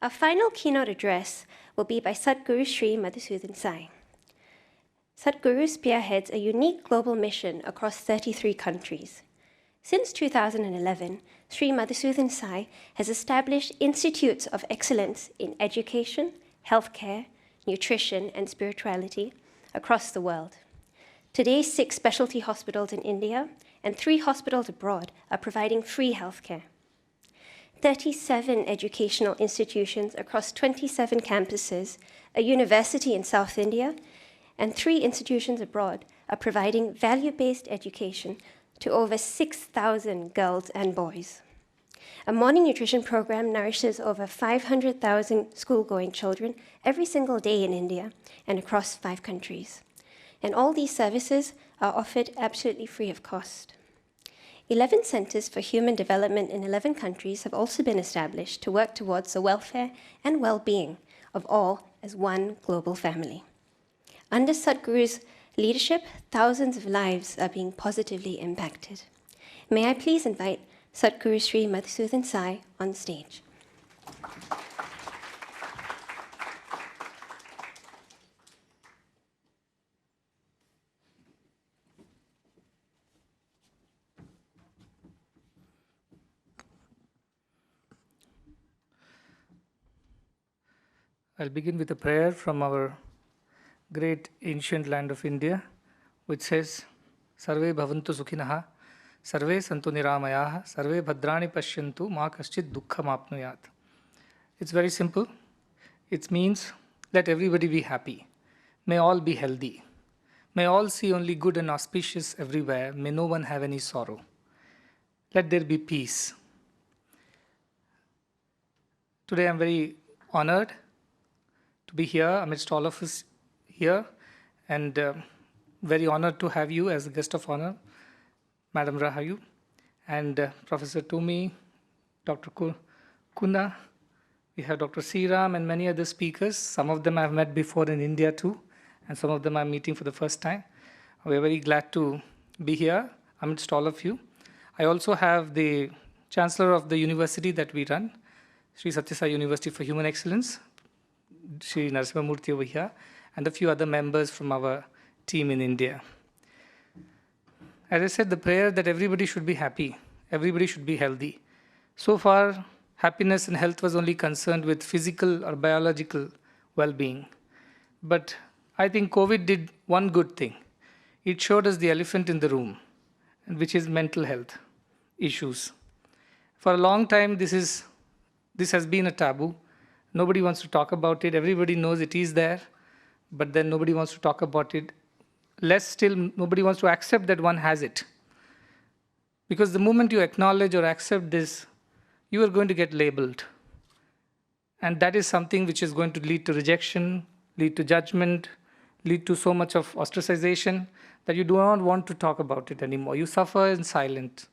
Our final keynote address will be by Sadguru Sri Madhusudan Sai. Sadhguru spearheads a unique global mission across 33 countries. Since 2011, Sri Madhusudan Sai has established institutes of excellence in education, healthcare, nutrition, and spirituality across the world. Today, 6 specialty hospitals in India and 3 hospitals abroad are providing free healthcare. 37 educational institutions across 27 campuses, a university in South India, and 3 institutions abroad are providing value-based education to over 6,000 girls and boys. A morning nutrition program nourishes over 500,000 school-going children every single day in India and across 5 countries. And all these services are offered absolutely free of cost. 11 centers for human development in 11 countries have also been established to work towards the welfare and well-being of all as one global family. Under Sadhguru's leadership, thousands of lives are being positively impacted. May I please invite Sadhguru Sri Madhusudan Sai on stage. I'll begin with a prayer from our great ancient land of India, which says, Sarve bhavantu sukhinaha, sarve santu niramayaha, sarve bhadrani pashyantu, ma kaschid dukkham apnuyat. It's very simple. It means, let everybody be happy. May all be healthy. May all see only good and auspicious everywhere. May no one have any sorrow. Let there be peace. Today I'm very honored to be here amidst all of us here, and very honored to have you as a guest of honor, Madam Rahayu, and Professor Tumi, Dr. Kuna. We have Dr. Sriram and many other speakers. Some of them I've met before in India too, and some of them I'm meeting for the first time. We're very glad to be here amidst all of you. I also have the Chancellor of the university that we run, Sri Sathya Sai University for Human Excellence, Sri Narasimhamurthy over here, and a few other members from our team in India. As I said, the prayer that everybody should be happy, everybody should be healthy. So far, happiness and health was only concerned with physical or biological well-being. But I think COVID did one good thing. It showed us the elephant in the room, which is mental health issues. For a long time, this has been a taboo. Nobody wants to talk about it. Everybody knows it is there, but then nobody wants to talk about it. Less still, nobody wants to accept that one has it. Because the moment you acknowledge or accept this, you are going to get labeled. And that is something which is going to lead to rejection, lead to judgment, lead to so much of ostracization that you do not want to talk about it anymore. You suffer in silence.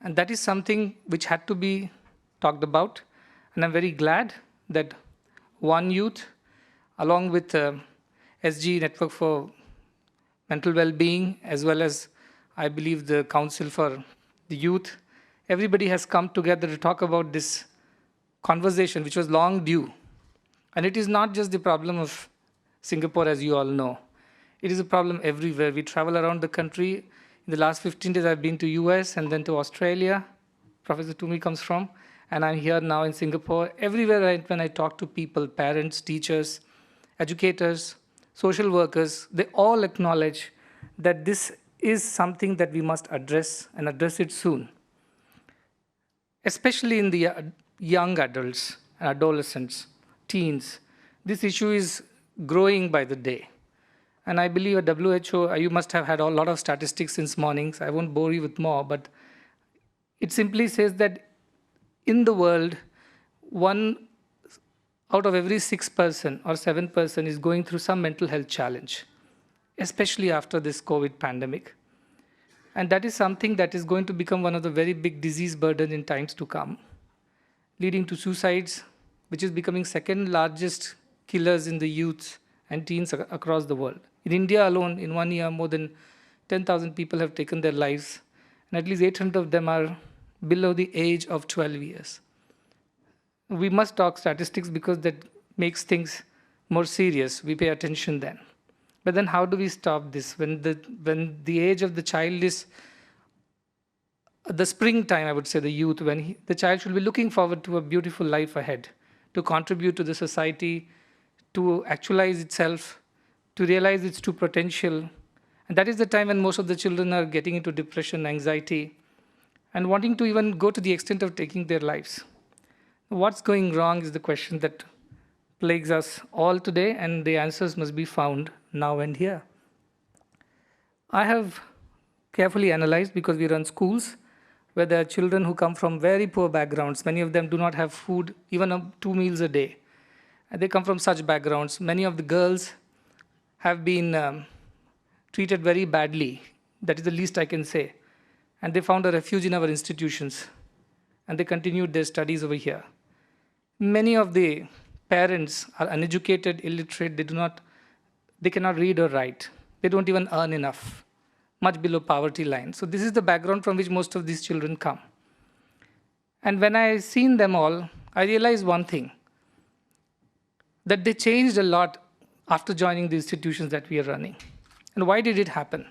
And that is something which had to be talked about. And I'm very glad that One Youth, along with SG Network for Mental Well-being, as well as, I believe, the Council for the Youth, everybody has come together to talk about this conversation, which was long due. And it is not just the problem of Singapore, as you all know. It is a problem everywhere. We travel around the country. In the last 15 days, I've been to US and then to Australia. Professor Tumi comes from. And I'm here now in Singapore. Everywhere when I talk to people, parents, teachers, educators, social workers, they all acknowledge that this is something that we must address and address it soon. Especially in the young adults, adolescents, teens. This issue is growing by the day. And I believe at WHO, you must have had a lot of statistics since mornings. I won't bore you with more, but it simply says that in the world, 1 out of every 6 person or 7 person is going through some mental health challenge, especially after this COVID pandemic. And that is something that is going to become one of the very big disease burden in times to come, leading to suicides, which is becoming second largest killers in the youth and teens across the world. In India alone, in 1 year, more than 10,000 people have taken their lives, and at least 800 of them are below the age of 12 years. we must talk statistics because that makes things more serious. We pay attention then. But then how do we stop this? When the age of the child is the springtime, I would say, the youth, when the child should be looking forward to a beautiful life ahead, to contribute to the society, to actualize itself, to realize its true potential. And that is the time when most of the children are getting into depression, anxiety, and wanting to even go to the extent of taking their lives. What's going wrong is the question that plagues us all today, and the answers must be found now and here. I have carefully analyzed, because we run schools where there are children who come from very poor backgrounds. Many of them do not have food, even 2 meals a day. And they come from such backgrounds. Many of the girls have been treated very badly. That is the least I can say. And they found a refuge in our institutions. And they continued their studies over here. Many of the parents are uneducated, illiterate. They cannot read or write. They don't even earn enough, much below poverty line. So this is the background from which most of these children come. And when I seen them all, I realized one thing, that they changed a lot after joining the institutions that we are running. And why did it happen?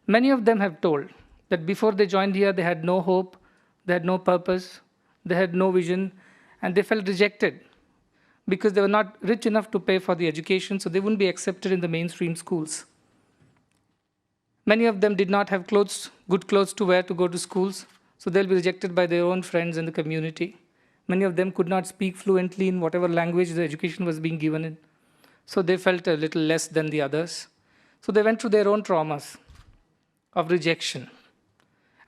Many of them have told that before they joined here, they had no hope, they had no purpose, they had no vision, and they felt rejected because they were not rich enough to pay for the education, so they wouldn't be accepted in the mainstream schools. Many of them did not have clothes, good clothes to wear to go to schools, so they'll be rejected by their own friends in the community. Many of them could not speak fluently in whatever language the education was being given in, so they felt a little less than the others. So they went through their own traumas of rejection.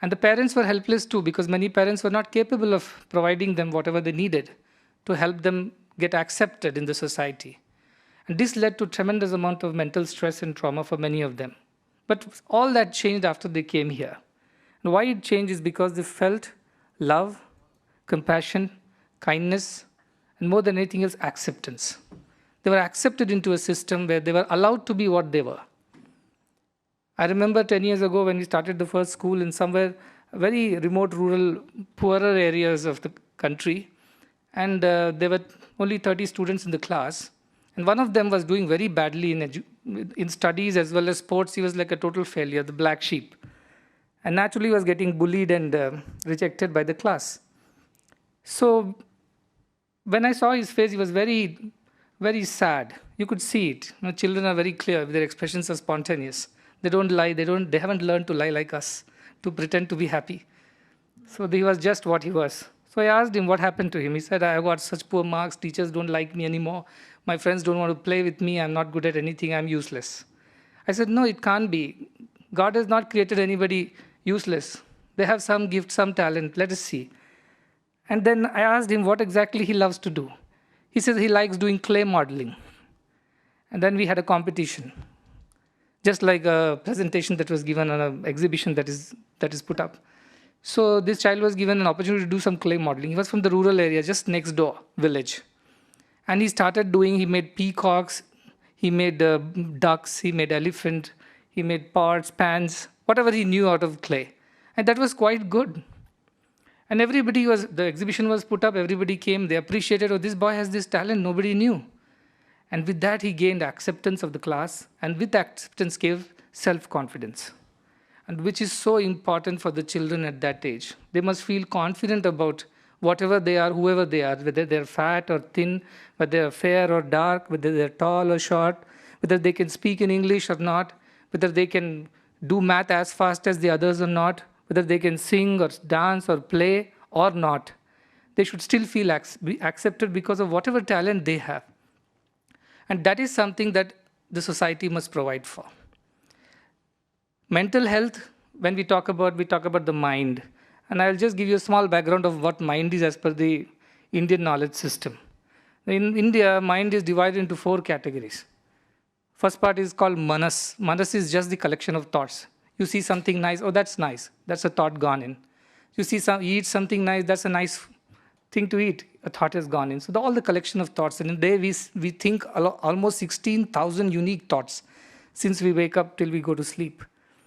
And the parents were helpless too, because many parents were not capable of providing them whatever they needed to help them get accepted in the society. And this led to tremendous amount of mental stress and trauma for many of them. But all that changed after they came here. And why it changed is because they felt love, compassion, kindness, and more than anything else, acceptance. They were accepted into a system where they were allowed to be what they were. I remember 10 years ago when we started the first school in somewhere very remote, rural, poorer areas of the country. And there were only 30 students in the class. And one of them was doing very badly in studies as well as sports. He was like a total failure, the black sheep. And naturally was getting bullied and rejected by the class. So when I saw his face, he was very, very sad. You could see it. You know, children are very clear. Their expressions are spontaneous. They don't lie. They haven't learned to lie like us, to pretend to be happy. So he was just what he was. So I asked him what happened to him. He said, I got such poor marks. Teachers don't like me anymore. My friends don't want to play with me. I'm not good at anything. I'm useless. I said, no, it can't be. God has not created anybody useless. They have some gift, some talent. Let us see. And then I asked him what exactly he loves to do. He says he likes doing clay modeling. And then we had a competition. Just like a presentation that was given on an exhibition that is put up. So this child was given an opportunity to do some clay modeling. He was from the rural area, just next door village. And he made peacocks, he made ducks, he made elephant, he made pots, pans, whatever he knew out of clay. And that was quite good. And the exhibition was put up, everybody came, they appreciated, oh, this boy has this talent, nobody knew. And with that, he gained acceptance of the class, and with acceptance gave self-confidence, and which is so important for the children at that age. They must feel confident about whatever they are, whoever they are, whether they're fat or thin, whether they're fair or dark, whether they're tall or short, whether they can speak in English or not, whether they can do math as fast as the others or not, whether they can sing or dance or play or not. They should still feel accepted because of whatever talent they have. And that is something that the society must provide for. Mental health, when we talk about the mind. And I'll just give you a small background of what mind is as per the Indian knowledge system. In India, mind is divided into 4 categories. First part is called manas. Manas is just the collection of thoughts. You see something nice, oh, that's nice. That's a thought gone in. You eat something nice, that's a nice thing to eat, a thought has gone in. So all the collection of thoughts. And in a day, we think almost 16,000 unique thoughts since we wake up till we go to sleep.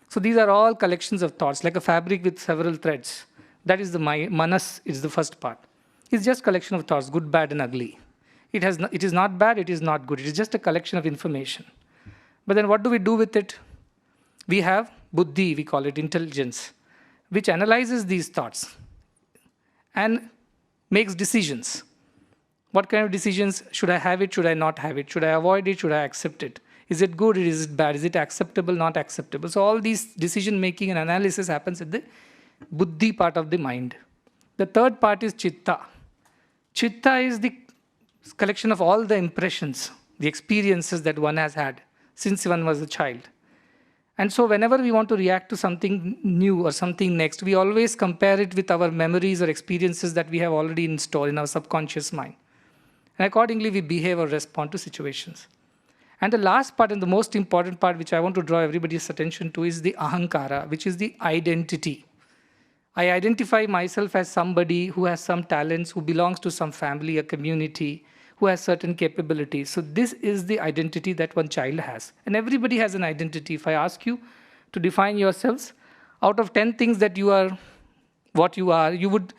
So these are all collections of thoughts, like a fabric with several threads. That is the manas, is the first part. It's just collection of thoughts, good, bad, and ugly. It is not bad, it is not good. It is just a collection of information. But then what do we do with it? We have buddhi, we call it intelligence, which analyzes these thoughts and makes decisions. What kind of decisions? Should I have it? Should I not have it? Should I avoid it? Should I accept it? Is it good? Is it bad? Is it acceptable? Not acceptable? So all these decision making and analysis happens at the buddhi part of the mind. The third part is chitta. Chitta is the collection of all the impressions, the experiences that one has had since one was a child. And so whenever we want to react to something new or something next, we always compare it with our memories or experiences that we have already in store in our subconscious mind. And accordingly, we behave or respond to situations. And the last part and the most important part, which I want to draw everybody's attention to, is the ahankara, which is the identity. I identify myself as somebody who has some talents, who belongs to some family, a community, who has certain capabilities. So this is the identity that one child has. And everybody has an identity. If I ask you to define yourselves, out of 10 things that you are, what you are, you would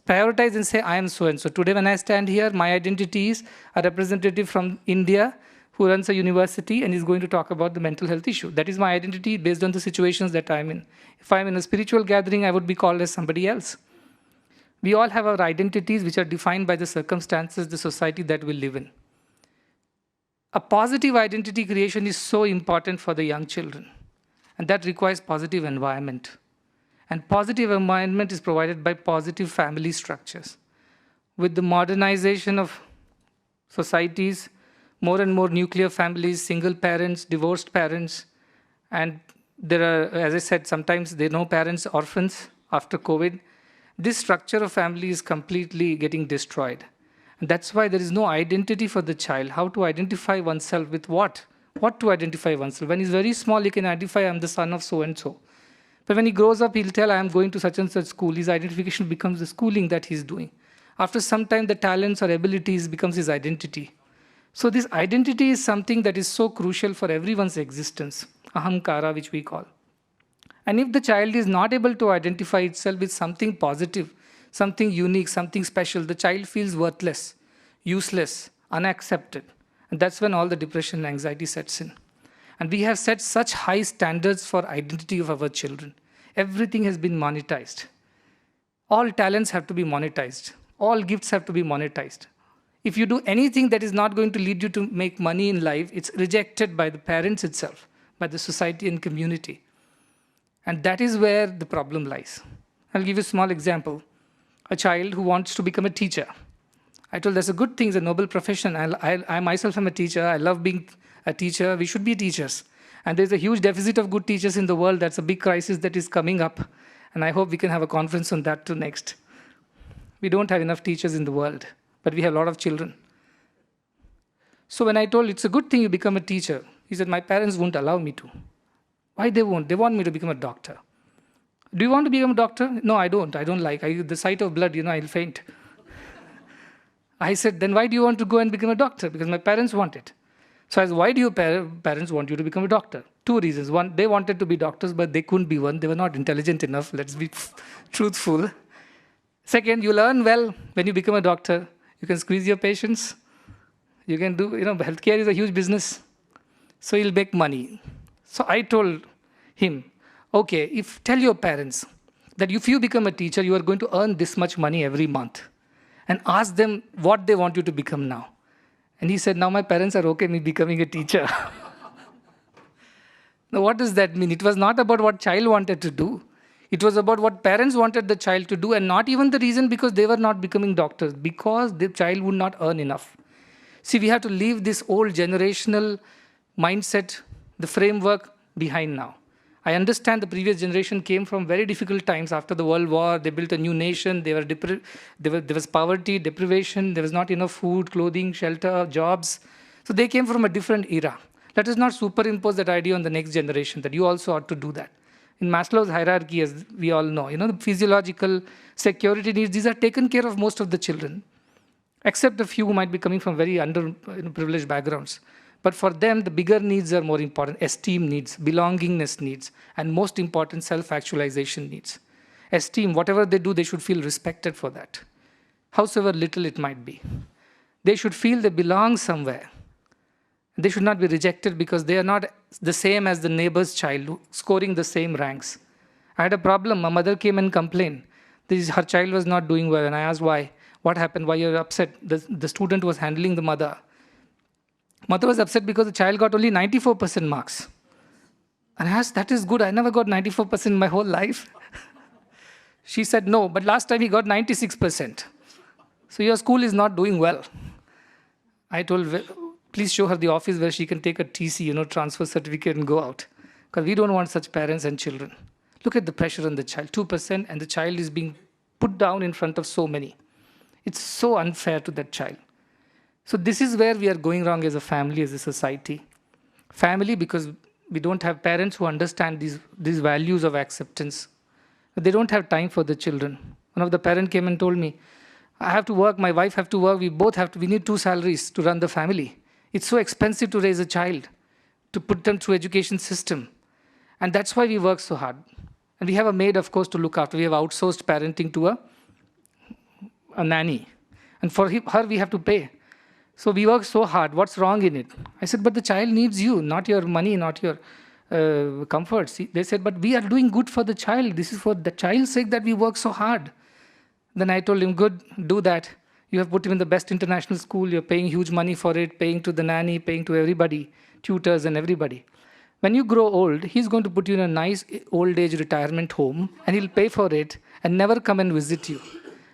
prioritize and say, I am so-and-so. Today when I stand here, my identity is a representative from India who runs a university and is going to talk about the mental health issue. That is my identity based on the situations that I'm in. If I'm in a spiritual gathering, I would be called as somebody else. We all have our identities which are defined by the circumstances, the society that we live in. A positive identity creation is so important for the young children. And that requires positive environment. And positive environment is provided by positive family structures. With the modernization of societies, more and more nuclear families, single parents, divorced parents, and there are, as I said, sometimes there are no parents, orphans after COVID. This structure of family is completely getting destroyed. And that's why there is no identity for the child. How to identify oneself with what? What to identify oneself? When he's very small, he can identify, I'm the son of so-and-so. But when he grows up, he'll tell, I am going to such and such school. His identification becomes the schooling that he's doing. After some time, the talents or abilities becomes his identity. So this identity is something that is so crucial for everyone's existence, ahamkara, which we call. And if the child is not able to identify itself with something positive, something unique, something special, the child feels worthless, useless, unaccepted. And that's when all the depression and anxiety sets in. And we have set such high standards for identity of our children. Everything has been monetized. All talents have to be monetized. All gifts have to be monetized. If you do anything that is not going to lead you to make money in life, it's rejected by the parents itself, by the society and community. And that is where the problem lies. I'll give you a small example. A child who wants to become a teacher. I told that's a good thing, it's a noble profession. I myself am a teacher. I love being a teacher. We should be teachers. And there's a huge deficit of good teachers in the world. That's a big crisis that is coming up. And I hope we can have a conference on that too next. We don't have enough teachers in the world, but we have a lot of children. So when I told it's a good thing you become a teacher, he said, my parents won't allow me to. Why they won't? They want me to become a doctor. Do you want to become a doctor? No, I don't. I don't like. The sight of blood, I'll faint. I said, then why do you want to go and become a doctor? Because my parents want it. So I said, why do your parents want you to become a doctor? Two reasons. One, they wanted to be doctors, but they couldn't be one. They were not intelligent enough. Let's be truthful. Second, you learn well when you become a doctor. You can squeeze your patients. You can do, healthcare is a huge business. So you'll make money. So I told him, okay, tell your parents that if you become a teacher, you are going to earn this much money every month. And ask them what they want you to become now. And he said, now my parents are okay with me becoming a teacher. Now what does that mean? It was not about what child wanted to do. It was about what parents wanted the child to do, and not even the reason because they were not becoming doctors, because the child would not earn enough. See, we have to leave this old generational mindset, the framework behind now. I understand the previous generation came from very difficult times after the World War. They built a new nation. There was poverty, deprivation. There was not enough food, clothing, shelter, jobs. So they came from a different era. Let us not superimpose that idea on the next generation, that you also ought to do that. In Maslow's hierarchy, as we all know, the physiological security needs, these are taken care of most of the children, except a few who might be coming from very underprivileged backgrounds. But for them, the bigger needs are more important. Esteem needs, belongingness needs, and most important, self-actualization needs. Esteem, whatever they do, they should feel respected for that. howsoever little it might be. They should feel they belong somewhere. They should not be rejected because they are not the same as the neighbor's child, scoring the same ranks. I had a problem. My mother came and complained. Her child was not doing well, and I asked why. What happened? Why you're upset? The student was handling the mother. Mother was upset because the child got only 94% marks. And I asked, that is good. I never got 94% in my whole life. She said, no, but last time he got 96%. So your school is not doing well. I told, please show her the office where she can take a TC, transfer certificate and go out. Because we don't want such parents and children. Look at the pressure on the child, 2%, and the child is being put down in front of so many. It's so unfair to that child. So this is where we are going wrong as a family, as a society. Family, because we don't have parents who understand these values of acceptance. They don't have time for the children. One of the parents came and told me, I have to work, my wife have to work, we need 2 salaries to run the family. It's so expensive to raise a child, to put them through education system. And that's why we work so hard. And we have a maid, of course, to look after. We have outsourced parenting to a nanny. And for her, we have to pay. So we work so hard. What's wrong in it? I said, but the child needs you, not your money, not your comforts. They said, but we are doing good for the child. This is for the child's sake that we work so hard. Then I told him, good, do that. You have put him in the best international school. You're paying huge money for it, paying to the nanny, paying to everybody, tutors and everybody. When you grow old, he's going to put you in a nice old age retirement home and he'll pay for it and never come and visit you.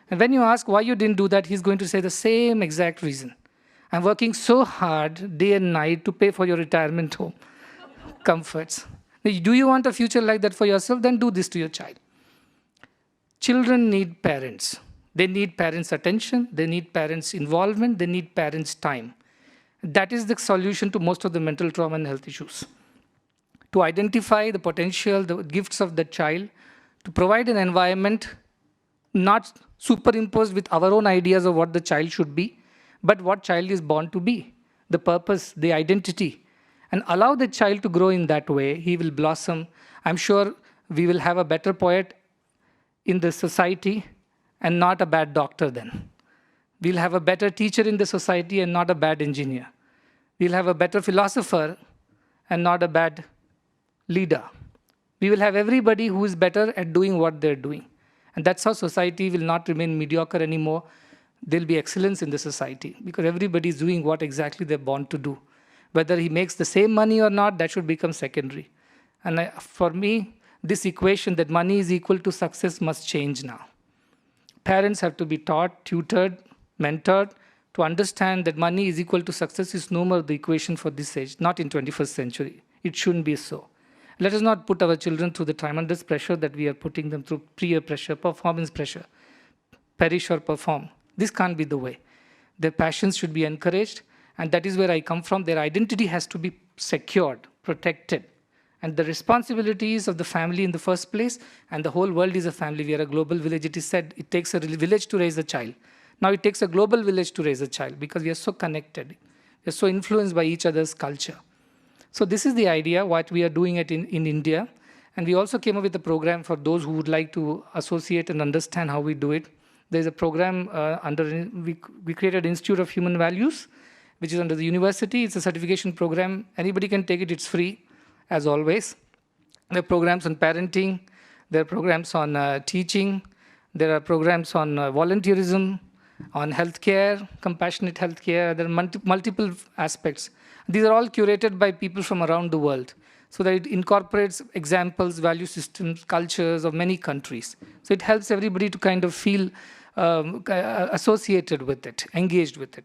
And when you ask why you didn't do that, he's going to say the same exact reason. I'm working so hard day and night to pay for your retirement home comforts. Do you want a future like that for yourself? Then do this to your child. Children need parents. They need parents' attention. They need parents' involvement. They need parents' time. That is the solution to most of the mental trauma and health issues. To identify the potential, the gifts of the child, to provide an environment not superimposed with our own ideas of what the child should be, but what child is born to be, the purpose, the identity, and allow the child to grow in that way. He will blossom. I'm sure we will have a better poet in the society and not a bad doctor then. We'll have a better teacher in the society and not a bad engineer. We'll have a better philosopher and not a bad leader. We will have everybody who is better at doing what they're doing. And that's how society will not remain mediocre anymore. There'll be excellence in the society because everybody is doing what exactly they're born to do. Whether he makes the same money or not, that should become secondary. And for me, this equation that money is equal to success must change now. Parents have to be taught, tutored, mentored to understand that money is equal to success is no more the equation for this age, not in 21st century. It shouldn't be so. Let us not put our children through the tremendous pressure that we are putting them through, peer pressure, performance pressure, perish or perform. This can't be the way. Their passions should be encouraged, and that is where I come from. Their identity has to be secured, protected. And the responsibilities of the family in the first place, and the whole world is a family. We are a global village. It is said it takes a village to raise a child. Now it takes a global village to raise a child because we are so connected. We are so influenced by each other's culture. So this is the idea, what we are doing it in India. And we also came up with a program for those who would like to associate and understand how we do it. There's a program we created Institute of Human Values, which is under the university. It's a certification program. Anybody can take it. It's free, as always. There are programs on parenting. There are programs on teaching. There are programs on volunteerism, on healthcare, compassionate healthcare. There are multiple aspects. These are all curated by people from around the world, so that it incorporates examples, value systems, cultures of many countries. So it helps everybody to kind of feel associated with it, engaged with it.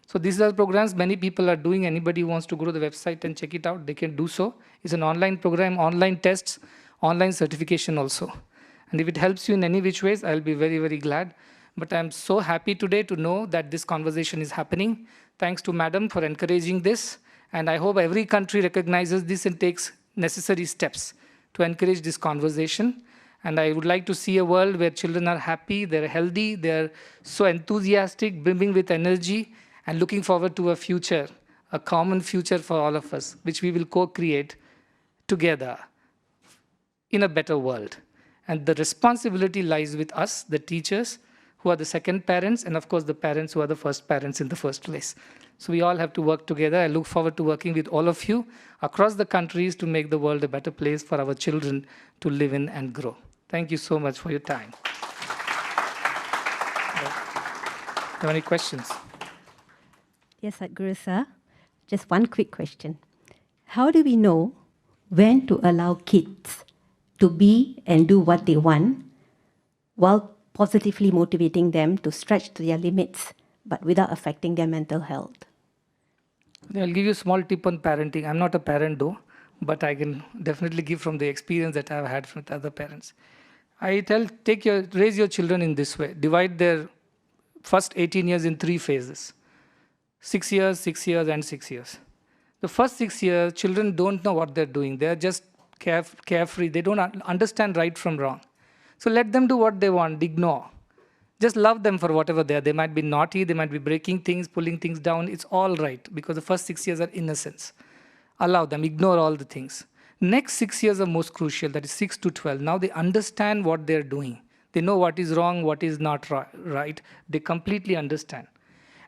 So these are programs many people are doing. Anybody who wants to go to the website and check it out, they can do so. It's an online program, online tests, online certification also. And if it helps you in any which ways, I'll be very, very glad. But I'm so happy today to know that this conversation is happening. Thanks to Madam for encouraging this. And I hope every country recognizes this and takes necessary steps to encourage this conversation. And I would like to see a world where children are happy, they're healthy, they're so enthusiastic, brimming with energy, and looking forward to a future, a common future for all of us, which we will co-create together in a better world. And the responsibility lies with us, the teachers, who are the second parents, and of course the parents who are the first parents in the first place. So we all have to work together. I look forward to working with all of you across the countries to make the world a better place for our children to live in and grow. Thank you so much for your time. Have any questions? Yes, Sadhguru sir. Just one quick question. How do we know when to allow kids to be and do what they want while positively motivating them to stretch to their limits, but without affecting their mental health? I'll give you a small tip on parenting. I'm not a parent though, but I can definitely give from the experience that I've had with other parents. I tell, raise your children in this way. Divide their first 18 years in 3 phases. 6 years, 6 years, and 6 years. The first 6 years, children don't know what they're doing. They're just carefree. They don't understand right from wrong. So let them do what they want. Ignore. Just love them for whatever they are. They might be naughty. They might be breaking things, pulling things down. It's all right because the first 6 years are innocence. Allow them. Ignore all the things. Next 6 years are most crucial. That is 6 to 12. Now they understand what they're doing. They know what is wrong, what is not right. They completely understand.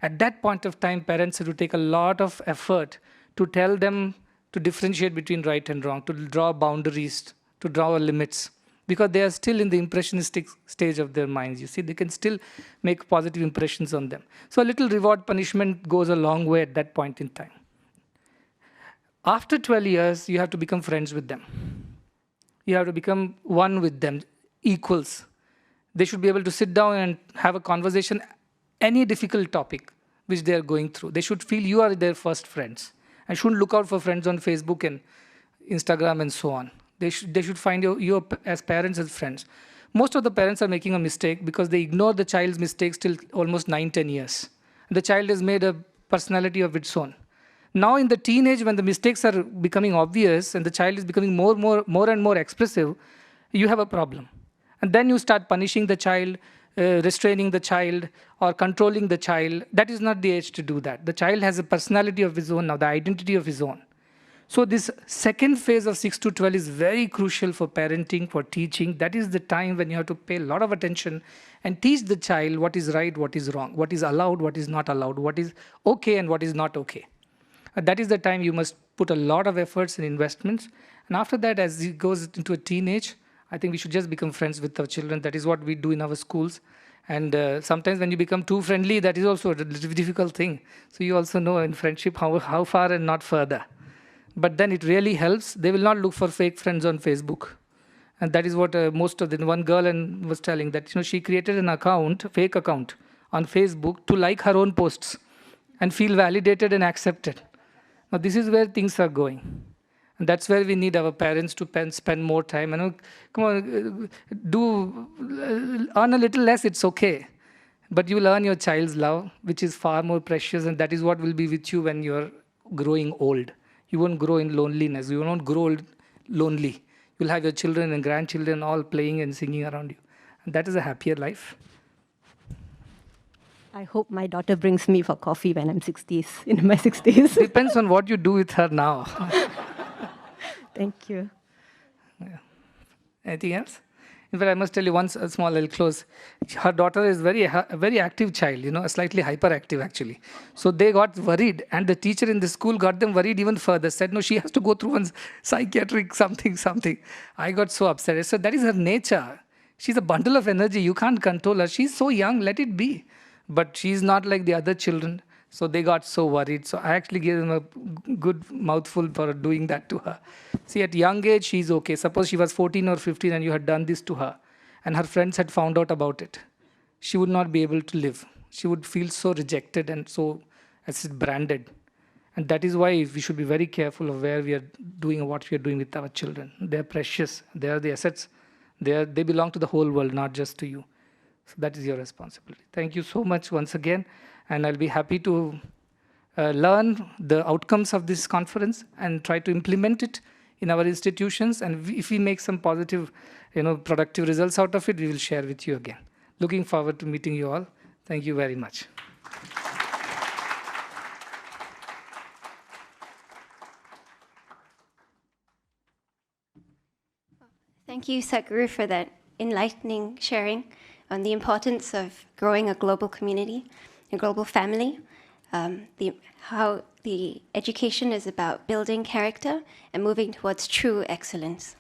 At that point of time, parents have to take a lot of effort to tell them to differentiate between right and wrong, to draw boundaries, to draw limits, because they are still in the impressionistic stage of their minds. You see, they can still make positive impressions on them. So a little reward punishment goes a long way at that point in time. After 12 years, you have to become friends with them. You have to become one with them, equals. They should be able to sit down and have a conversation, any difficult topic which they are going through. They should feel you are their first friends. And shouldn't look out for friends on Facebook and Instagram and so on. They should find you as parents as friends. Most of the parents are making a mistake because they ignore the child's mistakes till almost 9-10 years. The child has made a personality of its own. Now in the teenage, when the mistakes are becoming obvious and the child is becoming more and more expressive, you have a problem. And then you start punishing the child, restraining the child, or controlling the child. That is not the age to do that. The child has a personality of his own now, the identity of his own. So this second phase of 6 to 12 is very crucial for parenting, for teaching. That is the time when you have to pay a lot of attention and teach the child what is right, what is wrong, what is allowed, what is not allowed, what is okay and what is not okay. That is the time you must put a lot of efforts and investments. And after that, as he goes into a teenage, I think we should just become friends with our children. That is what we do in our schools. And sometimes when you become too friendly, that is also a difficult thing. So you also know in friendship how far and not further. But then it really helps. They will not look for fake friends on Facebook. And that is what most of them, one girl was telling that, she created an account, fake account on Facebook to like her own posts and feel validated and accepted. Now this is where things are going. And that's where we need our parents to spend more time. Come on, earn a little less, it's okay. But you will earn your child's love, which is far more precious, and that is what will be with you when you're growing old. You won't grow in loneliness. You won't grow lonely. You'll have your children and grandchildren all playing and singing around you. And that is a happier life. I hope my daughter brings me for coffee when I'm in my 60s. Depends on what you do with her now. Thank you. Yeah. Anything else? In fact, I must tell you once, I'll close. Her daughter is a very active child, a slightly hyperactive actually. So they got worried, and the teacher in the school got them worried even further, said, no, she has to go through one psychiatric something. I got so upset. So that is her nature. She's a bundle of energy. You can't control her. She's so young, let it be. But she's not like the other children. So they got so worried. So I actually gave them a good mouthful for doing that to her. See, at young age, she's okay. Suppose she was 14 or 15 and you had done this to her, and her friends had found out about it. She would not be able to live. She would feel so rejected and so, branded. And that is why we should be very careful of where we are doing or what we are doing with our children. They are precious. They are the assets. They belong to the whole world, not just to you. So that is your responsibility. Thank you so much once again. And I'll be happy to learn the outcomes of this conference and try to implement it in our institutions. And if we make some positive, productive results out of it, we will share with you again. Looking forward to meeting you all. Thank you very much. Thank you, Sadhguru, for that enlightening sharing. on the importance of growing a global community, a global family, how the education is about building character and moving towards true excellence.